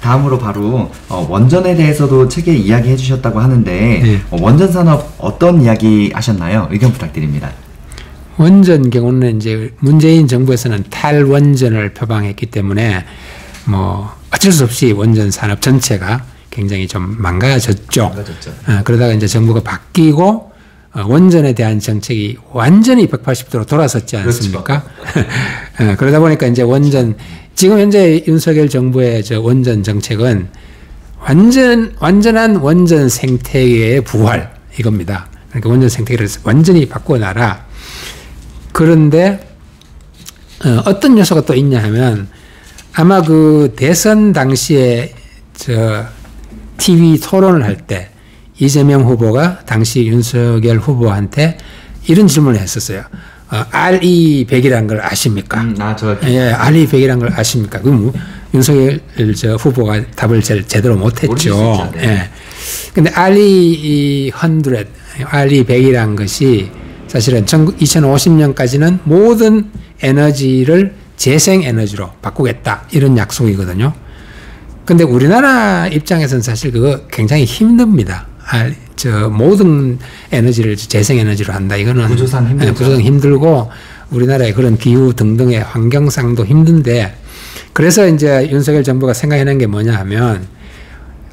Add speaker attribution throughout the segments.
Speaker 1: 다음으로 바로 원전에 대해서도 책에 이야기해 주셨다고 하는데
Speaker 2: 네.
Speaker 1: 원전 산업 어떤 이야기 하셨나요? 의견 부탁드립니다.
Speaker 2: 원전 경우는 이제 문재인 정부에서는 탈원전을 표방했기 때문에 뭐 어쩔 수 없이 원전 산업 전체가 굉장히 좀 망가졌죠. 그러다가 이제 정부가 바뀌고 원전에 대한 정책이 완전히 180도로 돌아섰지 않습니까? 그렇죠. 그러다 보니까 이제 지금 현재 윤석열 정부의 저 원전 정책은 완전한 원전 생태계의 부활 이겁니다. 그러니까 원전 생태계를 완전히 바꿔놔라. 그런데 어떤 요소가 또 있냐 하면 아마 그 대선 당시에 저 TV 토론을 할 때 이재명 후보가 당시 윤석열 후보한테 이런 질문을 했었어요. RE100이라는 걸 아십니까? 예, RE100이라는 걸 아십니까? 그럼 윤석열 후보가 답을 제대로 못했죠.
Speaker 1: 네.
Speaker 2: 예. 근데 RE100이라는 것이 사실은 2050년까지는 모든 에너지를 재생에너지로 바꾸겠다. 이런 약속이거든요. 근데 우리나라 입장에서는 사실 그거 굉장히 힘듭니다. 모든 에너지를 재생에너지로 한다. 이거는
Speaker 1: 구조상 힘들죠.
Speaker 2: 구조상 힘들고 우리나라의 그런 기후 등등의 환경상도 힘든데 그래서 이제 윤석열 정부가 생각해낸 게 뭐냐 하면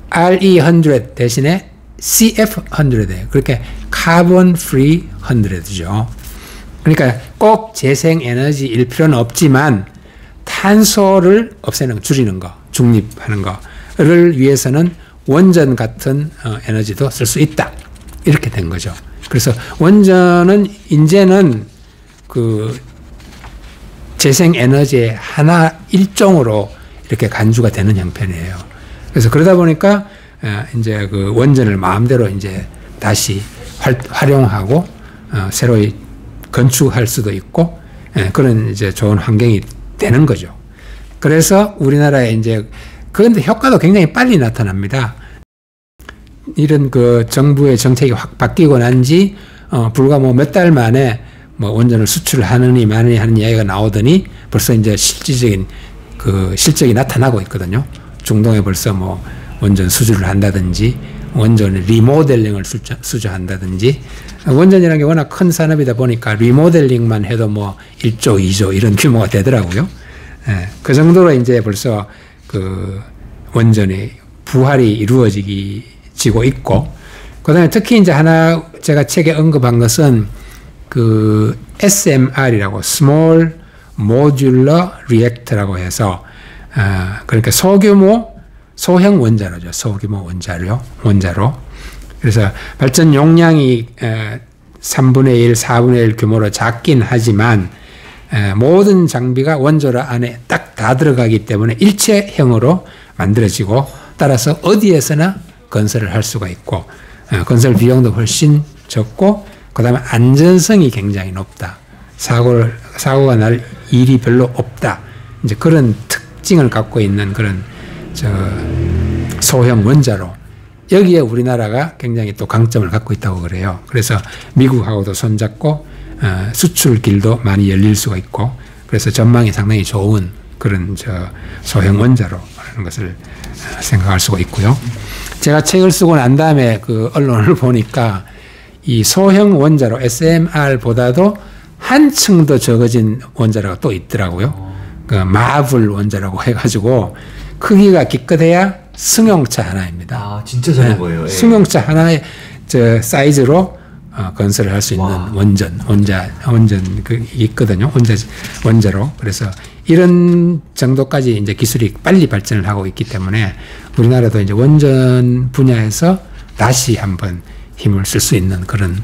Speaker 2: RE100 대신에 CF100예요. 그렇게 카본 프리 100죠. 그러니까 꼭 재생에너지일 필요는 없지만 탄소를 없애는 거, 줄이는 거, 중립하는 거를 위해서는 원전 같은 에너지도 쓸 수 있다. 이렇게 된 거죠. 그래서 원전은 이제는 그 재생에너지의 일종으로 이렇게 간주가 되는 형편이에요. 그래서 그러다 보니까 이제 그 원전을 마음대로 이제 다시 활용하고 새로 건축할 수도 있고 그런 이제 좋은 환경이 되는 거죠. 그래서 우리나라에 이제 그런데 효과도 굉장히 빨리 나타납니다. 이런 그 정부의 정책이 확 바뀌고 난지 불과 뭐 몇 달 만에 뭐 원전을 수출하느니 마느니 하는 이야기가 나오더니 벌써 이제 실질적인 그 실적이 나타나고 있거든요. 중동에 벌써 뭐 원전 수주를 한다든지 원전 리모델링을 수주한다든지 원전이라는 게 워낙 큰 산업이다 보니까 리모델링만 해도 뭐 1조, 2조 이런 규모가 되더라고요. 그 정도로 이제 벌써 그 원전의 부활이 이루어지고 있고, 그 다음에 특히 이제 하나 제가 책에 언급한 것은 그 SMR이라고 Small Modular Reactor라고 해서, 그러니까 소형 원자로죠. 소규모 원자로. 그래서 발전 용량이 3분의 1, 4분의 1 규모로 작긴 하지만 모든 장비가 원자로 안에 딱 다 들어가기 때문에 일체형으로 만들어지고 따라서 어디에서나 건설을 할 수가 있고 건설 비용도 훨씬 적고 그다음에 안전성이 굉장히 높다. 사고가 날 일이 별로 없다. 이제 그런 특징을 갖고 있는 그런 소형 원자로 여기에 우리나라가 굉장히 또 강점을 갖고 있다고 그래요. 그래서 미국하고도 손잡고 수출 길도 많이 열릴 수가 있고 그래서 전망이 상당히 좋은 그런 소형 원자로 하는 것을 생각할 수가 있고요. 제가 책을 쓰고 난 다음에 그 언론을 보니까 이 소형 원자로 SMR보다도 한층 더 적어진 원자로가 또 있더라고요. 그 마블 원자라고 해가지고 크기가 기껏해야 승용차 하나입니다.
Speaker 1: 아, 진짜 작은 거예요. 예.
Speaker 2: 승용차 하나의 사이즈로 건설을 할 수 있는 원전 그 있거든요. 원자로. 그래서 이런 정도까지 이제 기술이 빨리 발전을 하고 있기 때문에 우리나라도 이제 원전 분야에서 다시 한번 힘을 쓸 수 있는 그런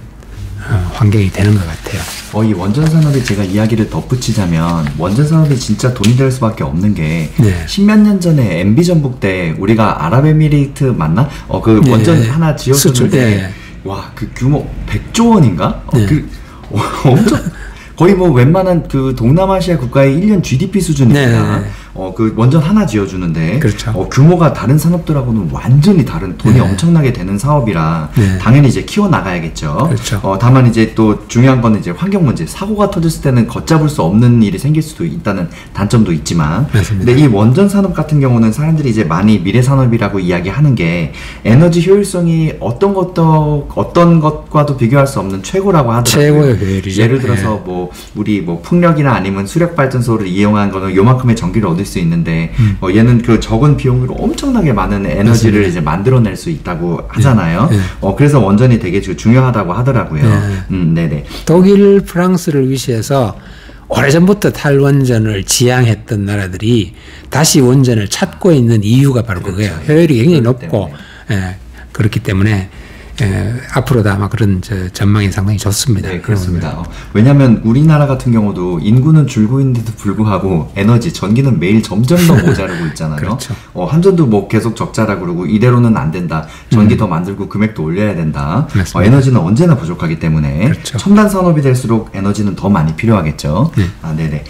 Speaker 2: 환경이 되는 것 같아요.
Speaker 1: 이 원전 산업에 제가 이야기를 덧붙이자면 원전 산업이 진짜 돈이 될 수밖에 없는 게 십몇 년 전에 MB 전북 때 우리가 아랍에미리트 맞나? 그 원전 하나 지었었는데 와, 그 규모 100조 원인가? 엄청 거의 뭐 웬만한 그 동남아시아 국가의 1년 GDP 수준입니다. 그 원전 하나 지어주는데
Speaker 2: 그렇죠.
Speaker 1: 규모가 다른 산업들하고는 완전히 다른 돈이 엄청나게 되는 사업이라 당연히 이제 키워 나가야겠죠.
Speaker 2: 그렇죠.
Speaker 1: 다만 이제 또 중요한 거는 이제 환경 문제, 사고가 터졌을 때는 걷잡을 수 없는 일이 생길 수도 있다는 단점도 있지만,
Speaker 2: 맞습니다.
Speaker 1: 근데 이 원전 산업 같은 경우는 사람들이 이제 많이 미래 산업이라고 이야기하는 게 에너지 효율성이 어떤 것과도 비교할 수 없는 최고라고 하더라고요.
Speaker 2: 최고의 효율이죠.
Speaker 1: 예를 들어서 뭐 우리 뭐 풍력이나 아니면 수력 발전소를 이용한 거는 요만큼의 전기를 얻을 수 있는데 얘는 그 적은 비용으로 엄청나게 많은 에너지를 맞습니다. 이제 만들어낼 수 있다고 하잖아요. 그래서 원전이 되게 중요하다고 하더라고요. 네네.
Speaker 2: 독일, 프랑스를 위시해서 오래전부터 탈원전을 지향했던 나라들이 다시 원전을 찾고 있는 이유가 바로 그렇죠. 그거예요. 효율이 굉장히 높고 그렇기 때문에 앞으로도 아마 그런 전망이 상당히 좋습니다.
Speaker 1: 네, 그렇습니다. 왜냐하면 우리나라 같은 경우도 인구는 줄고 있는데도 불구하고 에너지, 전기는 매일 점점 더 모자르고 있잖아요.
Speaker 2: 그렇죠.
Speaker 1: 한전도 뭐 계속 적자라 그러고 이대로는 안 된다. 전기 더 만들고 금액도 올려야 된다. 에너지는 언제나 부족하기 때문에
Speaker 2: 그렇죠.
Speaker 1: 첨단 산업이 될수록 에너지는 더 많이 필요하겠죠. 네네.